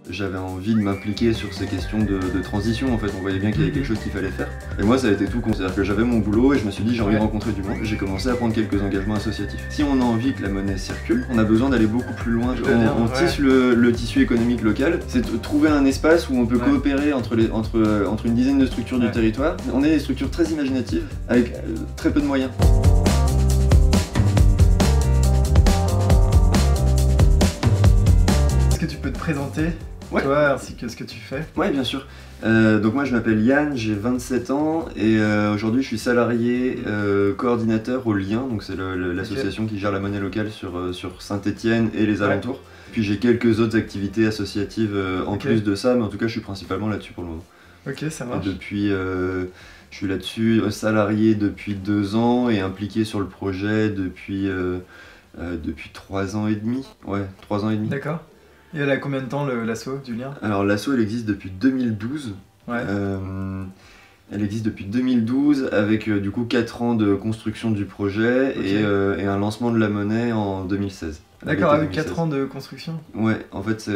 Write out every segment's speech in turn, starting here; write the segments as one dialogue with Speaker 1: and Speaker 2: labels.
Speaker 1: j'avais envie de m'impliquer sur ces questions de transition. En fait, on voyait bien qu'il y avait quelque chose qu'il fallait faire. Et moi, ça a été tout con. C'est-à-dire que j'avais mon boulot et je me suis dit, j'ai envie de rencontrer du monde. J'ai commencé à prendre quelques engagements associatifs. Si on a envie que la monnaie circule, on a besoin d'aller beaucoup plus loin. On tisse le tissu économique local. C'est de trouver un espace où on peut coopérer entre une dizaine de structures du territoire. On est des structures très imaginatives, avec très peu de moyens.
Speaker 2: Est-ce que tu peux te présenter, toi, ainsi que ce que tu fais?
Speaker 1: Ouais, bien sûr. Donc moi je m'appelle Yann, j'ai 27 ans et aujourd'hui je suis salarié coordinateur au Lien, donc c'est l'association qui gère la monnaie locale sur Saint-Étienne et les alentours. Puis j'ai quelques autres activités associatives en plus de ça, mais en tout cas je suis principalement là-dessus pour le moment.
Speaker 2: Ok, ça marche.
Speaker 1: Et depuis, je suis là-dessus salarié depuis 2 ans et impliqué sur le projet depuis 3 ans et demi. Ouais, 3 ans et demi.
Speaker 2: D'accord. Et elle a combien de temps l'asso du Lien?
Speaker 1: Alors l'asso elle existe depuis 2012.
Speaker 2: Ouais.
Speaker 1: Elle existe depuis 2012 avec du coup 4 ans de construction du projet et un lancement de la monnaie en 2016.
Speaker 2: D'accord, avec 4 ans de construction?
Speaker 1: Ouais, en fait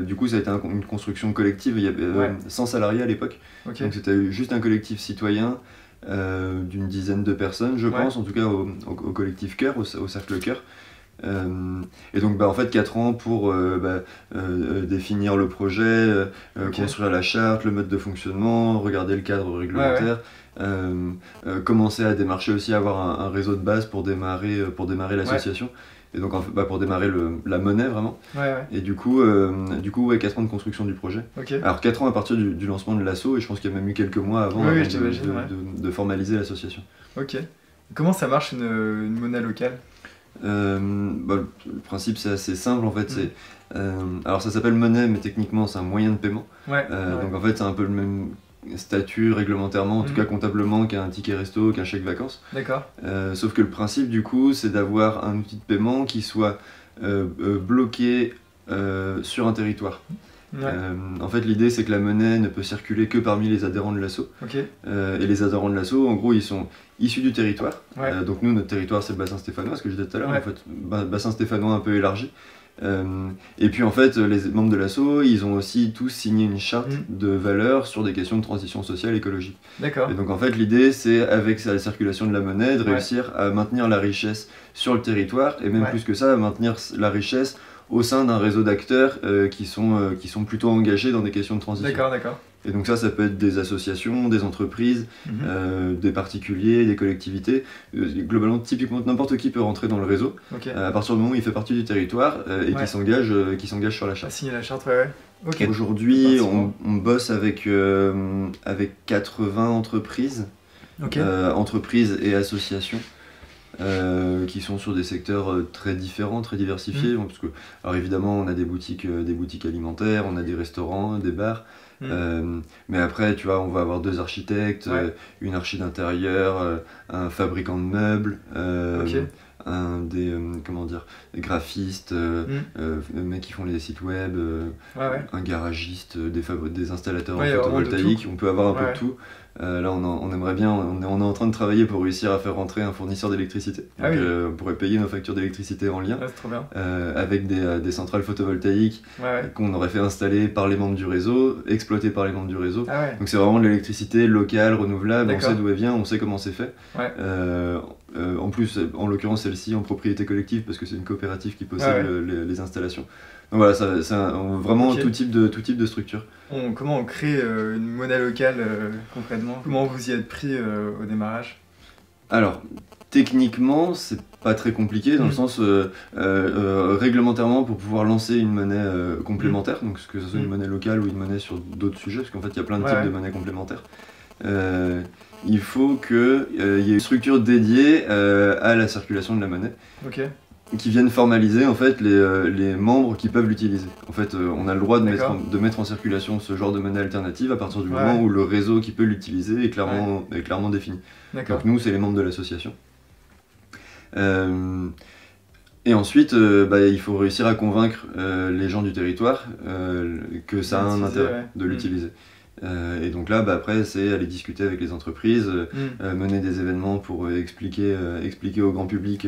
Speaker 1: du coup ça a été une construction collective, il y avait 100 salariés à l'époque. Donc c'était juste un collectif citoyen d'une dizaine de personnes je pense, en tout cas au collectif Cœur, au cercle Cœur. Et donc en fait 4 ans pour définir le projet, construire la charte, le mode de fonctionnement, regarder le cadre réglementaire, commencer à démarcher aussi, avoir un réseau de base pour démarrer l'association. Et donc pour démarrer la monnaie vraiment. Et du coup 4 ans de construction du projet. Alors 4 ans à partir du lancement de l'asso, et je pense qu'il y a même eu quelques mois avant de formaliser l'association.
Speaker 2: Ok. Comment ça marche une monnaie locale?
Speaker 1: Le principe c'est assez simple en fait. Alors ça s'appelle monnaie mais techniquement c'est un moyen de paiement. Donc en fait c'est un peu le même statut réglementairement, en tout cas comptablement, qu'un ticket resto, qu'un chèque vacances.
Speaker 2: D'accord.
Speaker 1: Sauf que le principe du coup c'est d'avoir un outil de paiement qui soit bloqué sur un territoire. En fait l'idée c'est que la monnaie ne peut circuler que parmi les adhérents de l'asso. Et les adhérents de l'asso en gros ils sont issus du territoire. Donc nous notre territoire c'est le bassin stéphanois, ce que je disais tout à l'heure, en fait, bassin stéphanois un peu élargi. Et puis en fait les membres de l'asso ils ont aussi tous signé une charte de valeurs sur des questions de transition sociale écologique. Et donc en fait l'idée c'est avec la circulation de la monnaie de réussir à maintenir la richesse sur le territoire et même plus que ça à maintenir la richesse au sein d'un réseau d'acteurs qui sont plutôt engagés dans des questions de transition. Et donc ça peut être des associations, des entreprises, des particuliers, des collectivités. Globalement, typiquement, n'importe qui peut rentrer dans le réseau à partir du moment où il fait partie du territoire et qui s'engage sur la charte.
Speaker 2: Signer la charte,
Speaker 1: Aujourd'hui, on bosse avec 80 entreprises, entreprises et associations. Qui sont sur des secteurs très différents, très diversifiés. Parce que, alors évidemment, on a des boutiques alimentaires, on a des restaurants, des bars. Mais après, tu vois, on va avoir 2 architectes, une archi d'intérieur, un fabricant de meubles, des graphistes, des mecs qui font les sites web, un garagiste, des installateurs en photovoltaïque. On peut avoir un peu de tout. Là on aimerait bien, on est en train de travailler pour réussir à faire rentrer un fournisseur d'électricité. On pourrait payer nos factures d'électricité en lien avec des centrales photovoltaïques qu'on aurait fait installer par les membres du réseau, exploitées par les membres du réseau. Donc c'est vraiment de l'électricité locale, renouvelable, on sait d'où elle vient, on sait comment c'est fait. En plus, en l'occurrence celle-ci en propriété collective parce que c'est une coopérative qui possède les installations. Donc voilà, c'est vraiment tout type de structure.
Speaker 2: Comment on crée une monnaie locale concrètement? Comment vous y êtes pris au démarrage?
Speaker 1: Alors, techniquement, c'est pas très compliqué dans le sens réglementairement pour pouvoir lancer une monnaie complémentaire, donc que ce soit une monnaie locale ou une monnaie sur d'autres sujets, parce qu'en fait il y a plein de types de monnaies complémentaires. Il faut qu'il y ait une structure dédiée à la circulation de la monnaie. Qui viennent formaliser en fait les membres qui peuvent l'utiliser. En fait, on a le droit de mettre en circulation ce genre de monnaie alternative à partir du moment où le réseau qui peut l'utiliser est clairement défini. Donc nous, c'est les membres de l'association. Et ensuite, il faut réussir à convaincre les gens du territoire que ça a un intérêt de l'utiliser. Et donc là, après, c'est aller discuter avec les entreprises, mener des événements pour expliquer au grand public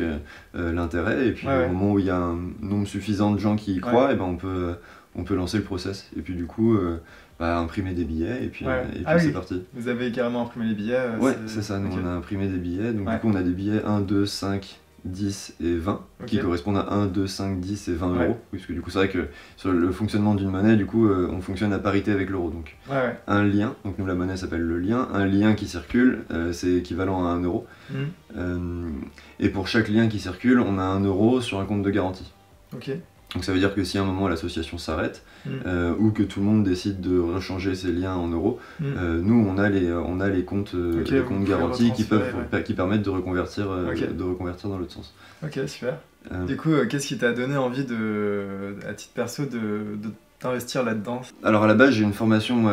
Speaker 1: l'intérêt. Et puis au moment où il y a un nombre suffisant de gens qui y croient, on on peut lancer le process. Et puis du coup, imprimer des billets, et puis, c'est parti.
Speaker 2: Vous avez carrément imprimé les billets
Speaker 1: Ouais, c'est ça, nous on a imprimé des billets. Donc du coup, on a des billets 1, 2, 5, 10 et 20, qui correspondent à 1, 2, 5, 10 et 20 euros. Parce que du coup, c'est vrai que sur le fonctionnement d'une monnaie, du coup, on fonctionne à parité avec l'euro. Donc un lien, donc nous la monnaie s'appelle le lien, un lien qui circule, c'est équivalent à 1 euro. Et pour chaque lien qui circule, on a 1 euro sur un compte de garantie. Donc ça veut dire que si à un moment l'association s'arrête, ou que tout le monde décide de rechanger ses liens en euros, nous on a les comptes, les comptes garantis qui permettent de reconvertir, dans l'autre sens.
Speaker 2: Ok, super. Du coup, qu'est-ce qui t'a donné envie à titre perso de t'investir là-dedans?
Speaker 1: Alors à la base j'ai une formation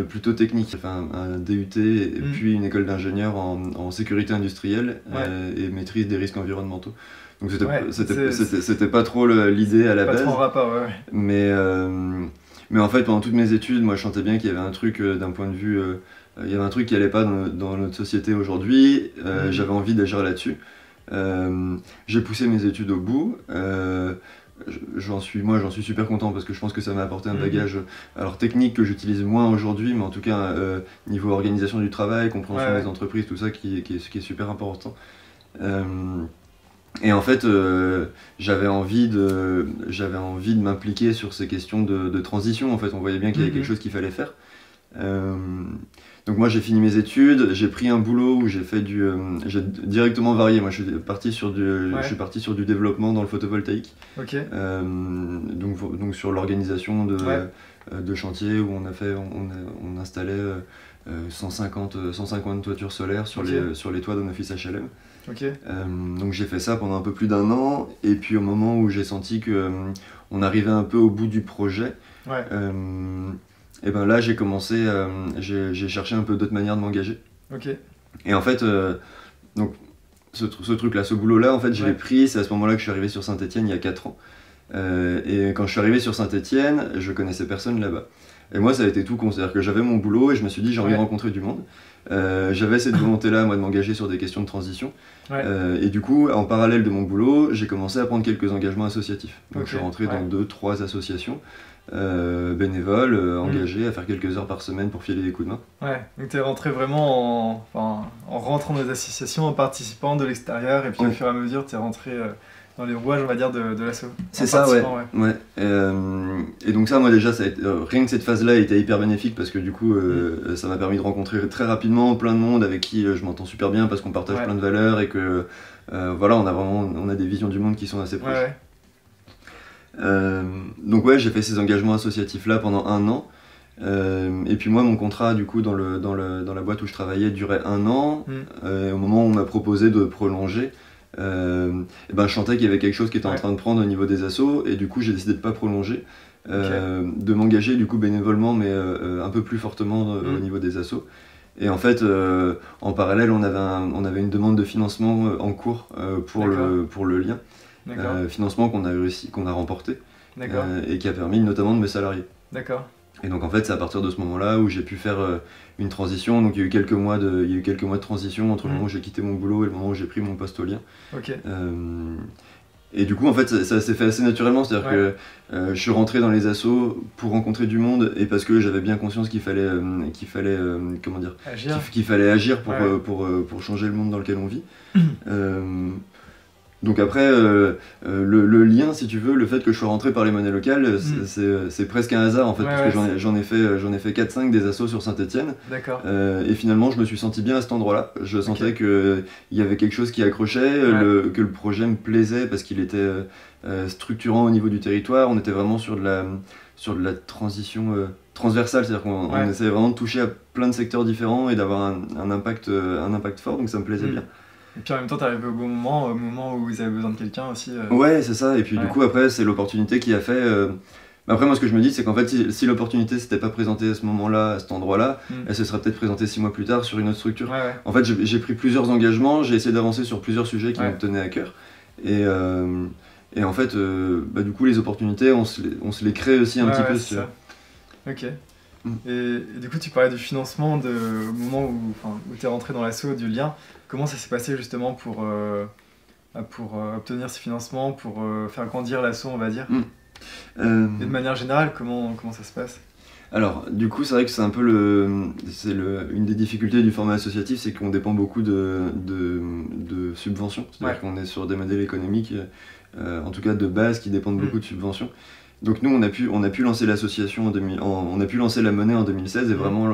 Speaker 1: plutôt technique, j'ai fait un DUT et puis une école d'ingénieur en sécurité industrielle et maîtrise des risques environnementaux. Donc c'était pas trop l'idée à la base.
Speaker 2: Pas trop en rapport,
Speaker 1: Mais en fait, pendant toutes mes études, moi je sentais bien qu'il y avait un truc d'un point de vue... il y avait un truc qui allait pas dans notre société aujourd'hui. J'avais envie d'agir là-dessus. J'ai poussé mes études au bout. J'en suis super content parce que je pense que ça m'a apporté un bagage technique que j'utilise moins aujourd'hui, mais en tout cas niveau organisation du travail, compréhension des entreprises, tout ça qui est super important. Et en fait, j'avais envie de m'impliquer sur ces questions de transition. En fait, on voyait bien qu'il y avait quelque chose qu'il fallait faire. Donc moi, j'ai fini mes études, j'ai pris un boulot où j'ai directement varié. Moi, je suis parti sur du développement dans le photovoltaïque. Donc sur l'organisation de chantiers où on installait 150 toitures solaires sur les toits d'un office HLM. Donc j'ai fait ça pendant un peu plus d'1 an, et puis au moment où j'ai senti qu'on arrivait un peu au bout du projet, et ben là j'ai cherché un peu d'autres manières de m'engager. Et en fait, donc ce truc-là, ce boulot-là, en fait je l'ai pris, c'est à ce moment-là que je suis arrivé sur Saint-Étienne il y a 4 ans. Et quand je suis arrivé sur Saint-Étienne, je connaissais personne là-bas. Et moi ça a été tout con, c'est-à-dire que j'avais mon boulot et je me suis dit j'ai envie de rencontrer du monde. J'avais cette volonté-là, moi, de m'engager sur des questions de transition. Et du coup, en parallèle de mon boulot, j'ai commencé à prendre quelques engagements associatifs. Donc je suis rentré dans 2-3 associations bénévoles, engagées à faire quelques heures par semaine pour filer des coups de main.
Speaker 2: Donc tu es rentré vraiment en rentrant dans les associations, en participant de l'extérieur, et puis au fur et à mesure, tu es rentré dans les rouages, on va dire, de l'asso.
Speaker 1: C'est ça, et donc ça, moi déjà, rien que cette phase-là était hyper bénéfique parce que du coup, ça m'a permis de rencontrer très rapidement plein de monde avec qui je m'entends super bien parce qu'on partage plein de valeurs et que on a des visions du monde qui sont assez proches. Donc j'ai fait ces engagements associatifs-là pendant 1 an. Et puis moi, mon contrat, du coup, dans la boîte où je travaillais, durait 1 an. Au moment où on m'a proposé de prolonger, je sentais qu'il y avait quelque chose qui était en train de prendre au niveau des assos, et du coup j'ai décidé de pas prolonger, de m'engager du coup bénévolement, mais un peu plus fortement au niveau des assos. Et en fait, en parallèle, on avait une demande de financement en cours pour le lien, financement qu'on a remporté, et qui a permis notamment de me salarier. Et donc en fait, c'est à partir de ce moment-là où j'ai pu faire une transition. Donc il y a eu quelques mois de transition entre le moment où j'ai quitté mon boulot et le moment où j'ai pris mon poste au lien. Et du coup, en fait, ça s'est fait assez naturellement. C'est-à-dire que je suis rentré dans les assos pour rencontrer du monde et parce que j'avais bien conscience qu'il fallait agir pour changer le monde dans lequel on vit. Donc après, le lien, si tu veux, le fait que je sois rentré par les monnaies locales, c'est presque un hasard en fait, parce que j'en ai fait 4-5 des assos sur Saint-Étienne. Et finalement, je me suis senti bien à cet endroit-là. Je sentais qu'il y avait quelque chose qui accrochait, que le projet me plaisait parce qu'il était structurant au niveau du territoire. On était vraiment sur de la transition transversale, c'est-à-dire qu'on essayait vraiment de toucher à plein de secteurs différents et d'avoir un impact fort, donc ça me plaisait bien.
Speaker 2: Et puis en même temps, t'es arrivé au bon moment, au moment où ils avaient besoin de quelqu'un aussi.
Speaker 1: Ouais, c'est ça. Et puis du coup, après, c'est l'opportunité qui a fait... Après, moi, ce que je me dis, c'est qu'en fait, si l'opportunité s'était pas présentée à ce moment-là, à cet endroit-là, elle se serait peut-être présentée 6 mois plus tard sur une autre structure. En fait, j'ai pris plusieurs engagements, j'ai essayé d'avancer sur plusieurs sujets qui me tenaient à cœur. Et en fait, du coup, les opportunités, on se les crée aussi un petit peu.
Speaker 2: C'est ça. Ok. Et du coup, tu parlais du financement au moment où tu es rentré dans l'asso du lien. Comment ça s'est passé justement pour obtenir ces financements, pour faire grandir l'asso, on va dire? Et de manière générale, comment ça se passe?
Speaker 1: Alors, du coup, c'est vrai que c'est un peu une des difficultés du format associatif, c'est qu'on dépend beaucoup de subventions. C'est-à-dire qu'on est sur des modèles économiques, en tout cas de base, qui dépendent beaucoup de subventions. Donc nous, on a pu lancer l'association on a pu lancer la monnaie en 2016 et vraiment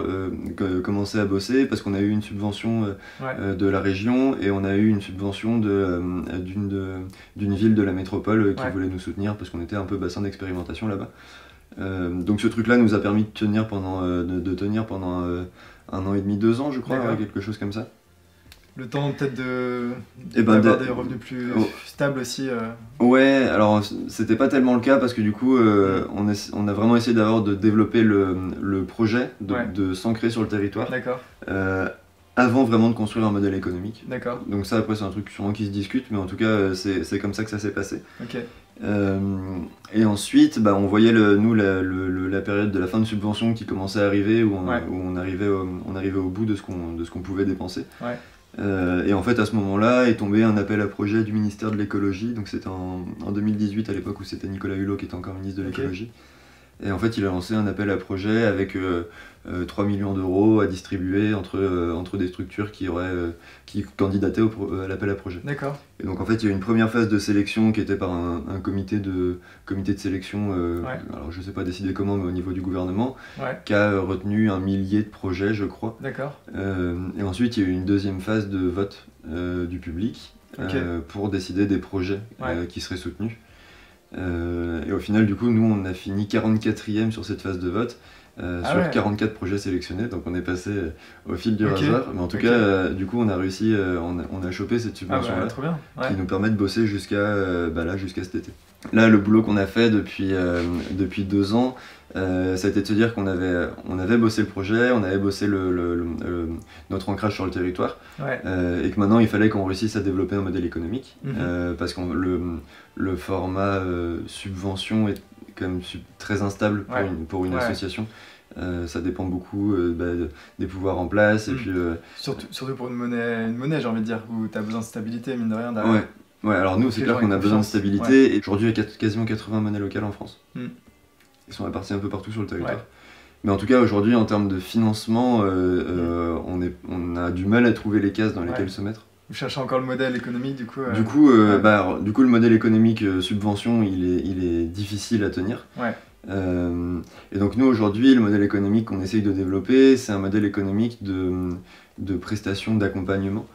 Speaker 1: commencer à bosser parce qu'on a eu une subvention de la région et on a eu une subvention d'une ville de la métropole qui voulait nous soutenir parce qu'on était un peu bassin d'expérimentation là-bas. Donc ce truc-là nous a permis de tenir pendant un an et demi, 2 ans, je crois, quelque chose comme ça.
Speaker 2: Le temps peut-être d'avoir des revenus plus stables aussi.
Speaker 1: Ouais, alors c'était pas tellement le cas parce que du coup on a vraiment essayé de développer le projet, de s'ancrer sur le territoire.
Speaker 2: D'accord.
Speaker 1: Avant vraiment de construire un modèle économique.
Speaker 2: D'accord.
Speaker 1: Donc ça après c'est un truc sûrement qui se discute, mais en tout cas c'est comme ça que ça s'est passé.
Speaker 2: Ok.
Speaker 1: Et ensuite on voyait la période de la fin de subvention qui commençait à arriver où on arrivait au bout de ce qu'on pouvait dépenser.
Speaker 2: Ouais.
Speaker 1: Et en fait à ce moment-là est tombé un appel à projet du ministère de l'écologie, donc c'était en 2018 à l'époque où c'était Nicolas Hulot qui était encore ministre de l'écologie. Et en fait il a lancé un appel à projet avec 3 millions d'euros à distribuer entre des structures qui candidataient à l'appel à projet.
Speaker 2: D'accord.
Speaker 1: Et donc en fait il y a eu une première phase de sélection qui était par un comité de sélection, alors je sais pas décider comment, mais au niveau du gouvernement, qui a retenu 1 millier de projets, je crois.
Speaker 2: D'accord.
Speaker 1: Et ensuite il y a eu une deuxième phase de vote du public pour décider des projets qui seraient soutenus. Et au final du coup nous on a fini 44e sur cette phase de vote. Sur 44 projets sélectionnés, donc on est passé au fil du rasoir, mais en tout cas du coup on a réussi, on a chopé cette subvention là qui nous permet de bosser jusqu'à cet été. Là le boulot qu'on a fait depuis 2 ans, ça a été de se dire qu'on avait bossé le projet, on avait bossé notre ancrage sur le territoire, et que maintenant il fallait qu'on réussisse à développer un modèle économique, parce que le format subvention est quand même très instable pour une association. Ça dépend beaucoup des pouvoirs en place. Et puis,
Speaker 2: surtout pour une monnaie, j'ai envie de dire, où tu as besoin de stabilité, mine de rien. Derrière.
Speaker 1: Ouais, alors nous, c'est clair qu'on a besoin de stabilité. Et aujourd'hui, il y a quasiment 80 monnaies locales en France. Ils sont répartis un peu partout sur le territoire. Mais en tout cas, aujourd'hui, en termes de financement, on a du mal à trouver les cases dans lesquelles se mettre.
Speaker 2: Vous cherchez encore le modèle économique du coup
Speaker 1: Du coup, le modèle économique subvention, il est difficile à tenir. Et donc nous aujourd'hui, le modèle économique qu'on essaye de développer, c'est un modèle économique de prestations d'accompagnement.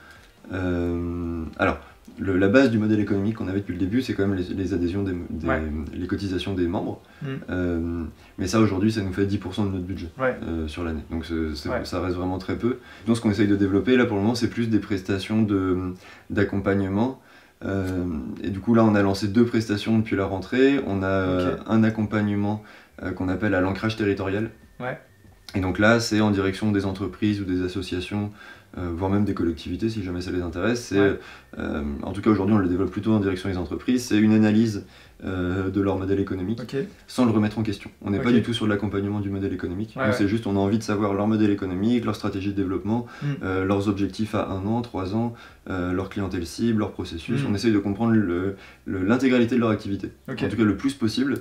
Speaker 1: Alors, la base du modèle économique qu'on avait depuis le début, c'est quand même les adhésions, les cotisations des membres. Mais ça aujourd'hui, ça nous fait 10% de notre budget sur l'année. Donc ça reste vraiment très peu. Donc ce qu'on essaye de développer là pour le moment, c'est plus des prestations d'accompagnement. Et du coup là, on a lancé 2 prestations depuis la rentrée. On a un accompagnement qu'on appelle à l'ancrage territorial. Et donc là, c'est en direction des entreprises ou des associations, voire même des collectivités si jamais ça les intéresse. En tout cas aujourd'hui on le développe plutôt en direction des entreprises. C'est une analyse de leur modèle économique sans le remettre en question. On n'est pas du tout sur l'accompagnement du modèle économique. C'est juste on a envie de savoir leur modèle économique, leur stratégie de développement, leurs objectifs à 1 an, 3 ans, leur clientèle cible, leur processus. On essaye de comprendre l'intégralité de leur activité, en tout cas le plus possible.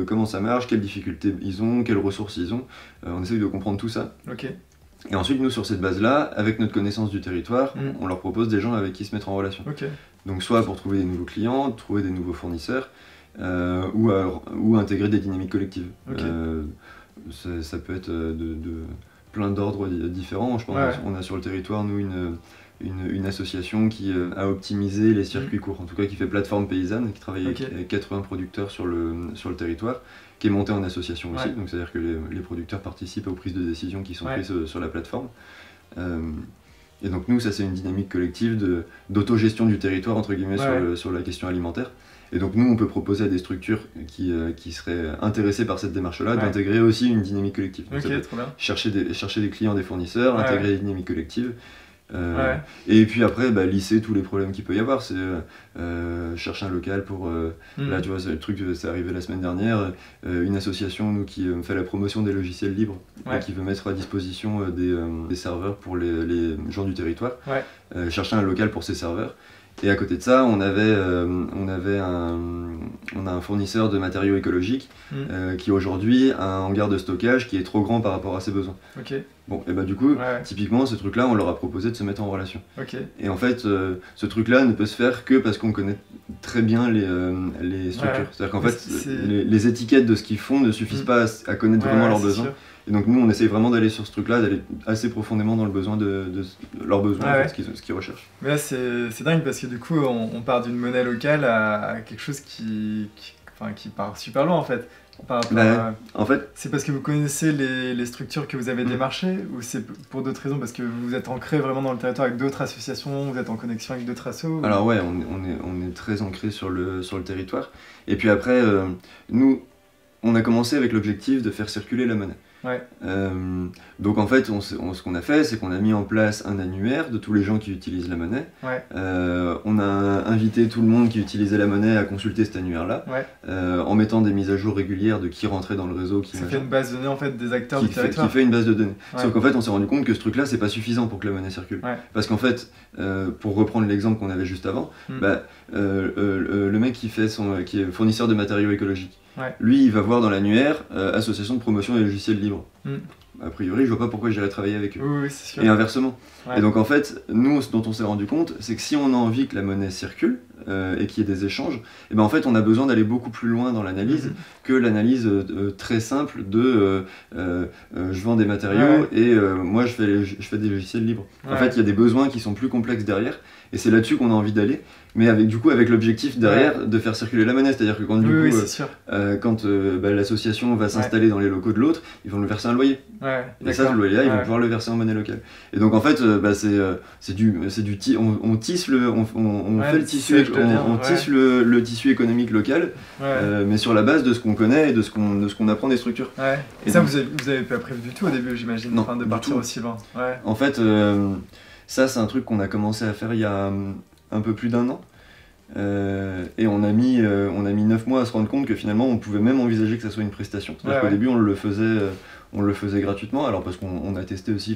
Speaker 1: Comment ça marche, quelles difficultés ils ont, quelles ressources ils ont. On essaye de comprendre tout ça. Et ensuite, nous, sur cette base-là, avec notre connaissance du territoire, on leur propose des gens avec qui se mettre en relation. Donc soit pour trouver des nouveaux clients, trouver des nouveaux fournisseurs, ou intégrer des dynamiques collectives. Ça peut être de plein d'ordres différents. Je pense qu'on a sur le territoire, nous, une association qui a optimisé les circuits courts, en tout cas qui fait plateforme paysanne, qui travaille avec 80 producteurs sur le territoire, qui est montée en association aussi, donc c'est-à-dire que les producteurs participent aux prises de décision qui sont prises sur la plateforme. Et donc nous, ça c'est une dynamique collective d'autogestion du territoire, entre guillemets, sur la question alimentaire. Et donc nous, on peut proposer à des structures qui seraient intéressées par cette démarche-là d'intégrer aussi une dynamique collective. Donc, chercher des clients, des fournisseurs, intégrer des dynamiques collectives. Et puis après, lisser tous les problèmes qu'il peut y avoir. C'est chercher un local pour... Là, tu vois, le truc, c'est arrivé la semaine dernière. Une association nous, qui fait la promotion des logiciels libres, qui veut mettre à disposition des serveurs pour les gens du territoire. Chercher un local pour ces serveurs. Et à côté de ça, on a un fournisseur de matériaux écologiques qui aujourd'hui a un hangar de stockage qui est trop grand par rapport à ses besoins.
Speaker 2: Okay.
Speaker 1: Bon, et bah du coup, typiquement, ce truc-là, on leur a proposé de se mettre en relation.
Speaker 2: Okay.
Speaker 1: Et en fait, ce truc-là ne peut se faire que parce qu'on connaît très bien les structures. C'est-à-dire qu'en fait, les étiquettes de ce qu'ils font ne suffisent pas à connaître vraiment leurs besoins. Sûr. Et donc nous, on essaye vraiment d'aller sur ce truc-là, d'aller assez profondément dans le besoin de leurs besoins, en fait, ce qu'ils recherchent.
Speaker 2: Mais là, c'est dingue parce que du coup, on part d'une monnaie locale à quelque chose qui part super loin en fait.
Speaker 1: En fait,
Speaker 2: c'est parce que vous connaissez les structures que vous avez démarchées ou c'est pour d'autres raisons, parce que vous êtes ancré vraiment dans le territoire avec d'autres associations, vous êtes en connexion avec d'autres assos ou...
Speaker 1: Alors ouais, on est très ancré sur le territoire. Et puis après, nous, on a commencé avec l'objectif de faire circuler la monnaie.
Speaker 2: Ouais.
Speaker 1: Donc en fait, ce qu'on a fait, c'est qu'on a mis en place un annuaire de tous les gens qui utilisent la monnaie.
Speaker 2: Ouais.
Speaker 1: On a invité tout le monde qui utilisait la monnaie à consulter cet annuaire-là, en mettant des mises à jour régulières de qui rentrait dans le réseau.
Speaker 2: Ça fait une base de données en fait des acteurs du territoire.
Speaker 1: Qui fait une base de données. Sauf qu'en fait, on s'est rendu compte que ce truc-là, c'est pas suffisant pour que la monnaie circule. Parce qu'en fait, pour reprendre l'exemple qu'on avait juste avant, le mec qui est fournisseur de matériaux écologiques, lui, il va voir dans l'annuaire Association de promotion des logiciels libres. A priori, je vois pas pourquoi j'irais travailler avec eux.
Speaker 2: Oui, c'est sûr.
Speaker 1: Et inversement. Et donc en fait, nous, ce dont on s'est rendu compte, c'est que si on a envie que la monnaie circule et qu'il y ait des échanges, et ben en fait, on a besoin d'aller beaucoup plus loin dans l'analyse que l'analyse très simple de je vends des matériaux et moi je fais des logiciels libres. En fait, il y a des besoins qui sont plus complexes derrière, et c'est là-dessus qu'on a envie d'aller. Mais avec l'objectif derrière de faire circuler la monnaie, c'est-à-dire que quand l'association va s'installer dans les locaux de l'autre, ils vont nous verser un loyer. Et ça, ce loyer-là, ils vont pouvoir le verser en monnaie locale. Et donc en fait, on tisse le tissu économique local, mais sur la base de ce qu'on connaît et de ce qu'on apprend des structures.
Speaker 2: Et ça, vous avez pas prévu du tout au début, j'imagine, de partir aussi loin.
Speaker 1: En fait, ça, c'est un truc qu'on a commencé à faire il y a un peu plus d'1 an. Et on a mis 9 mois à se rendre compte que finalement on pouvait même envisager que ça soit une prestation. C'est-à-dire qu'au début on le faisait gratuitement, alors parce qu'on a testé aussi,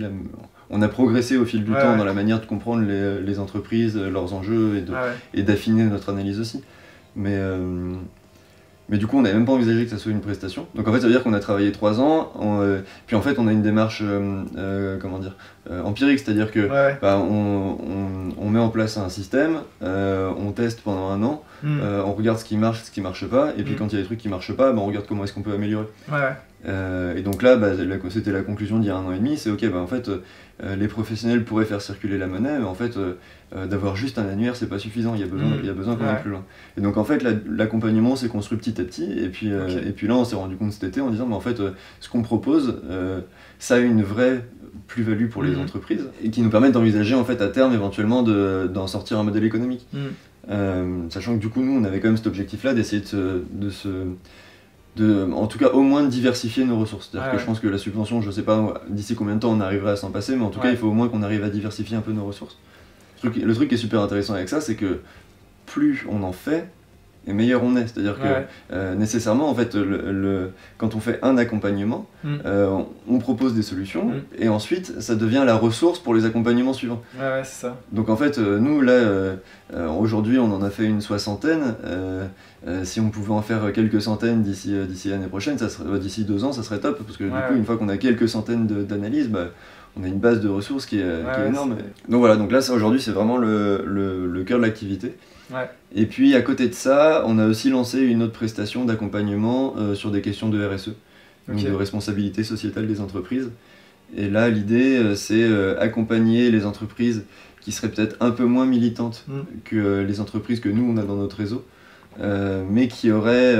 Speaker 1: on a progressé au fil du temps dans la manière de comprendre les entreprises, leurs enjeux et d'affiner notre analyse aussi. Mais du coup, on n'avait même pas envisagé que ça soit une prestation. Donc en fait, ça veut dire qu'on a travaillé 3 ans, puis en fait, on a une démarche empirique, c'est-à-dire que on met en place un système, on teste pendant 1 an, on regarde ce qui marche pas, et puis quand il y a des trucs qui marchent pas, on regarde comment est-ce qu'on peut améliorer. Et donc là, c'était la conclusion d'il y a 1 an et demi, c'est ok, en fait, les professionnels pourraient faire circuler la monnaie, mais en fait, d'avoir juste un annuaire, c'est pas suffisant, il y a besoin qu'on aille plus loin. Et donc en fait, l'accompagnement s'est construit petit à petit, et puis là, on s'est rendu compte cet été en disant, mais en fait, ce qu'on propose, ça a une vraie plus-value pour les entreprises, et qui nous permet d'envisager en fait à terme éventuellement d'en sortir un modèle économique. Sachant que du coup, nous, on avait quand même cet objectif-là d'essayer en tout cas au moins de diversifier nos ressources. C'est-à-dire que je pense que la subvention, je sais pas d'ici combien de temps on arrivera à s'en passer, mais en tout cas il faut au moins qu'on arrive à diversifier un peu nos ressources. Le truc qui est super intéressant avec ça, c'est que plus on en fait, et meilleur on est. C'est-à-dire que nécessairement, en fait, quand on fait un accompagnement, on propose des solutions, et ensuite ça devient la ressource pour les accompagnements suivants.
Speaker 2: C'est ça.
Speaker 1: Donc en fait, nous là, aujourd'hui on en a fait une 60aine. Si on pouvait en faire quelques centaines d'ici l'année prochaine, d'ici 2 ans, ça serait top, parce que du coup, une fois qu'on a quelques centaines d'analyses, on a une base de ressources qui est énorme. Donc voilà, donc là aujourd'hui c'est vraiment le cœur de l'activité. Et puis à côté de ça, on a aussi lancé une autre prestation d'accompagnement sur des questions de RSE, donc de responsabilité sociétale des entreprises. Et là l'idée c'est accompagner les entreprises qui seraient peut-être un peu moins militantes que les entreprises que nous on a dans notre réseau, mais qui auraient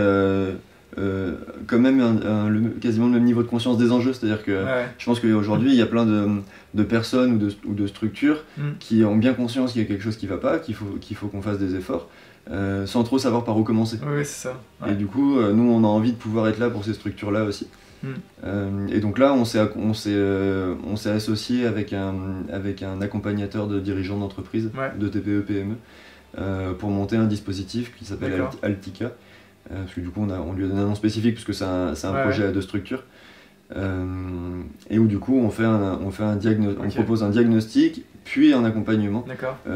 Speaker 1: quand même quasiment le même niveau de conscience des enjeux. C'est-à-dire que je pense qu'aujourd'hui il y a plein de personnes ou de structures qui ont bien conscience qu'il y a quelque chose qui ne va pas, qu'il faut qu'on fasse des efforts, sans trop savoir par où commencer.
Speaker 2: C'est ça.
Speaker 1: Et du coup, nous on a envie de pouvoir être là pour ces structures-là aussi. Et donc là, on s'est associé avec un accompagnateur de dirigeants d'entreprise, de TPE-PME, pour monter un dispositif qui s'appelle Altica. Parce que du coup on lui a donné un nom spécifique puisque c'est un projet à 2 structures, et où du coup on propose un diagnostic puis un accompagnement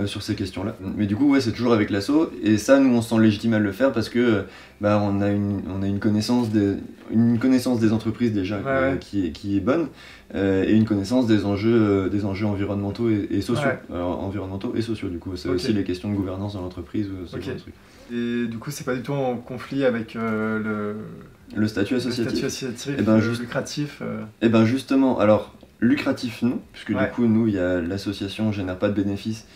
Speaker 1: sur ces questions-là. Mais du coup, ouais, c'est toujours avec l'asso, et ça, nous, on se sent légitime à le faire parce que on a une connaissance des entreprises déjà qui est bonne, et une connaissance des enjeux environnementaux et sociaux. Alors, environnementaux et sociaux, du coup, c'est aussi les questions de gouvernance dans l'entreprise, ce genre de trucs.
Speaker 2: Et du coup, c'est pas du tout en conflit avec
Speaker 1: le statut associatif.
Speaker 2: Le statut associatif, lucratif.
Speaker 1: Et ben justement, alors lucratif non, puisque du coup nous, l'association génère pas de bénéfices.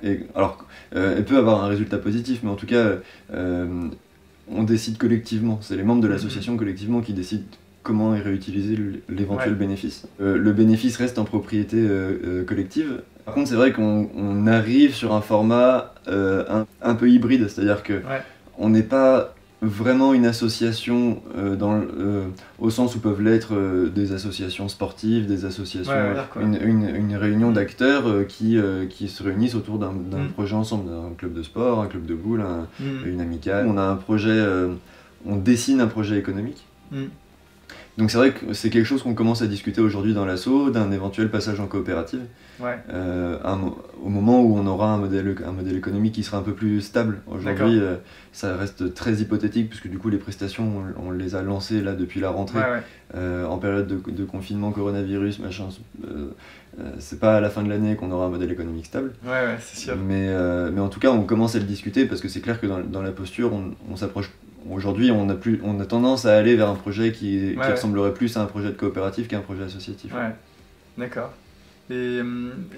Speaker 1: Et, alors, elle peut avoir un résultat positif, mais en tout cas, on décide collectivement. C'est les membres de l'association collectivement qui décident comment est réutilisé l'éventuel bénéfice. Le bénéfice reste en propriété collective. Par contre, c'est vrai qu'on arrive sur un format un peu hybride, c'est-à-dire que on n'est pas vraiment une association au sens où peuvent l'être des associations sportives, des associations, une réunion d'acteurs qui se réunissent autour d'un projet ensemble, un club de sport, un club de boule, une amicale. On a un projet, on dessine un projet économique. Donc c'est vrai que c'est quelque chose qu'on commence à discuter aujourd'hui dans l'asso, d'un éventuel passage en coopérative, au moment où on aura un modèle économique qui sera un peu plus stable. Aujourd'hui, ça reste très hypothétique, puisque du coup les prestations, on les a lancées là depuis la rentrée, en période de confinement, coronavirus, machin. C'est pas à la fin de l'année qu'on aura un modèle économique stable.
Speaker 2: C'est sûr.
Speaker 1: Mais en tout cas, on commence à le discuter, parce que c'est clair que dans la posture, on s'approche. Aujourd'hui, on a tendance à aller vers un projet qui ressemblerait plus à un projet de coopérative qu'à un projet associatif.
Speaker 2: D'accord. Et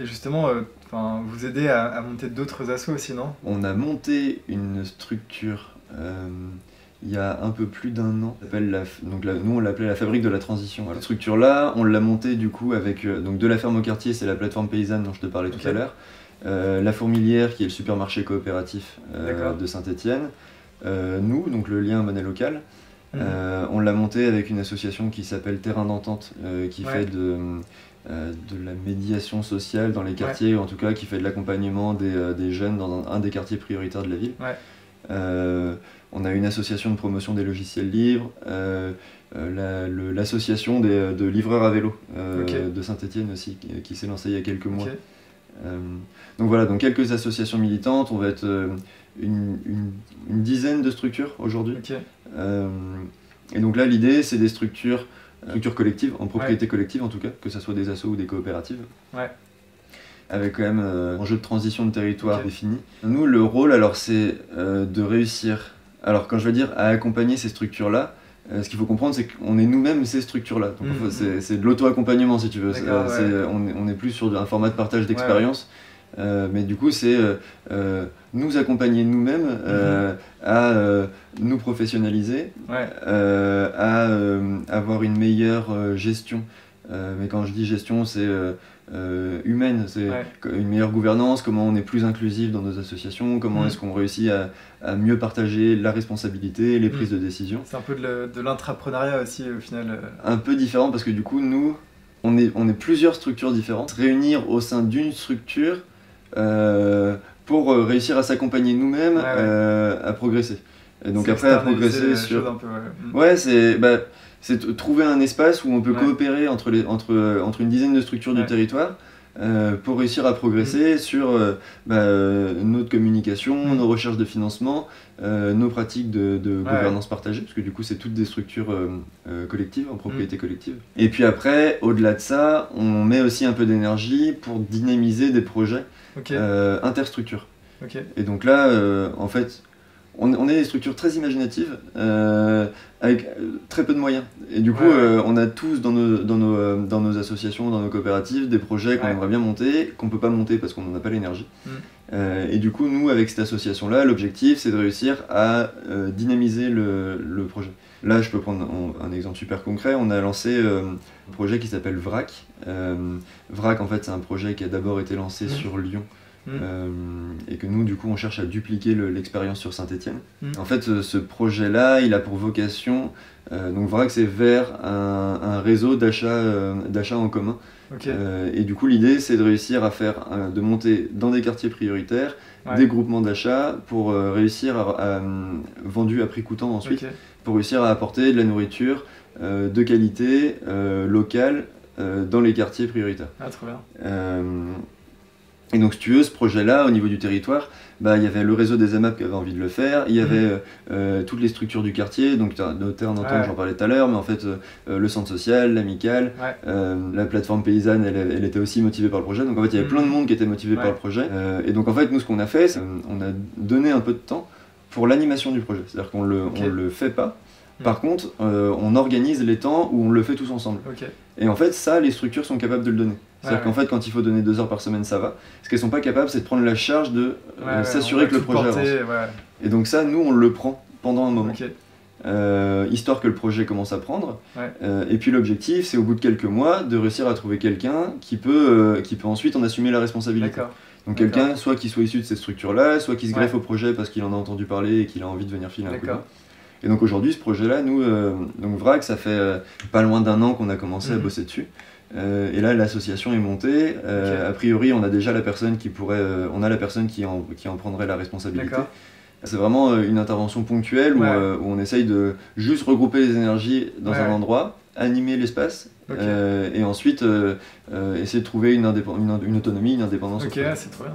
Speaker 2: justement, vous aidez à monter d'autres assos aussi, non? On
Speaker 1: a monté une structure il y a un peu plus d'un an. Nous, on l'appelait la Fabrique de la Transition. Cette structure-là, on l'a montée du coup avec de la ferme au quartier, c'est la plateforme paysanne dont je te parlais tout à l'heure. La Fourmilière, qui est le supermarché coopératif de Saint-Étienne. Nous, donc le lien monnaie locale, on l'a monté avec une association qui s'appelle Terrain d'Entente, qui fait de la médiation sociale dans les quartiers, ou en tout cas qui fait de l'accompagnement des jeunes dans un des quartiers prioritaires de la ville. On a une association de promotion des logiciels libres, l'association de livreurs à vélo de Saint-Étienne aussi, qui s'est lancée il y a quelques mois. Donc voilà, donc quelques associations militantes, on va être une dizaine de structures aujourd'hui. Et donc là, l'idée, c'est des structures collectives, en propriété collective en tout cas, que ce soit des assos ou des coopératives. Avec quand même un jeu de transition de territoire défini. Nous, le rôle, alors, c'est de réussir, alors quand je veux dire à accompagner ces structures-là, ce qu'il faut comprendre, c'est qu'on est nous-mêmes ces structures-là. Donc c'est de l'auto-accompagnement, si tu veux. On est plus sur un format de partage d'expérience. Mais du coup, c'est nous accompagner nous-mêmes à nous professionnaliser, à avoir une meilleure gestion. Mais quand je dis gestion, c'est humaine, c'est une meilleure gouvernance, comment on est plus inclusif dans nos associations, comment est-ce qu'on réussit à mieux partager la responsabilité, les prises de décision.
Speaker 2: C'est un peu de l'intrapreneuriat aussi au final.
Speaker 1: Un peu différent parce que du coup, nous, on est plusieurs structures différentes. Se réunir au sein d'une structure pour réussir à s'accompagner nous-mêmes, à progresser. Et donc après, à progresser sur... c'est trouver un espace où on peut coopérer entre une dizaine de structures du territoire pour réussir à progresser sur notre communication, nos recherches de financement, nos pratiques de gouvernance partagée, parce que du coup c'est toutes des structures collectives, en propriété collective. Et puis après, au-delà de ça, on met aussi un peu d'énergie pour dynamiser des projets interstructures. Et donc là, en fait, on est des structures très imaginatives, avec très peu de moyens. Et du coup, on a tous dans nos associations, dans nos coopératives, des projets qu'on aimerait bien monter, qu'on ne peut pas monter parce qu'on n'en a pas l'énergie. Et du coup, nous, avec cette association-là, l'objectif, c'est de réussir à dynamiser le projet. Là, je peux prendre un exemple super concret. On a lancé un projet qui s'appelle VRAC. VRAC, en fait, c'est un projet qui a d'abord été lancé sur Lyon. Et que nous, du coup, on cherche à dupliquer l'expérience sur Saint-Étienne. En fait, ce projet-là, il a pour vocation, donc VRAC, c'est vers un réseau d'achat en commun. Et du coup, l'idée, c'est de réussir à de monter dans des quartiers prioritaires, des groupements d'achat pour réussir vendu à prix coûtant ensuite, pour réussir à apporter de la nourriture de qualité, locale, dans les quartiers prioritaires.
Speaker 2: Ah, trop bien.
Speaker 1: Et donc, si tu veux, ce projet-là, au niveau du territoire, bah, il y avait le réseau des AMAP qui avait envie de le faire, il y avait toutes les structures du quartier, donc tu as noté en entente, j'en parlais tout à l'heure, mais en fait, le centre social, l'amicale, la plateforme paysanne, elle était aussi motivée par le projet. Donc en fait, il y avait plein de monde qui était motivé par le projet. Et donc en fait, nous, ce qu'on a fait, c'est on a donné un peu de temps pour l'animation du projet. C'est-à-dire qu'on le fait pas. Par contre, on organise les temps où on le fait tous ensemble. Et en fait, ça, les structures sont capables de le donner. C'est-à-dire qu'en fait, quand il faut donner 2 heures par semaine, ça va. Ce qu'elles sont pas capables, c'est de prendre la charge de s'assurer que le projet avance. Et donc ça, nous, on le prend pendant un moment. Histoire que le projet commence à prendre. Et puis l'objectif, c'est au bout de quelques mois, de réussir à trouver quelqu'un qui peut ensuite en assumer la responsabilité. Donc quelqu'un, soit qui soit issu de cette structure-là, soit qui se greffe au projet parce qu'il en a entendu parler et qu'il a envie de venir filer un coup de main. Et donc aujourd'hui, ce projet-là, nous, donc VRAC, ça fait pas loin d'1 an qu'on a commencé à bosser dessus. Et là, l'association est montée. A priori, on a déjà la personne qui pourrait, on a la personne qui en prendrait la responsabilité. C'est vraiment une intervention ponctuelle où on essaye de juste regrouper les énergies dans un endroit, animer l'espace, et ensuite essayer de trouver une autonomie, une indépendance.
Speaker 2: Ok, c'est trop bien.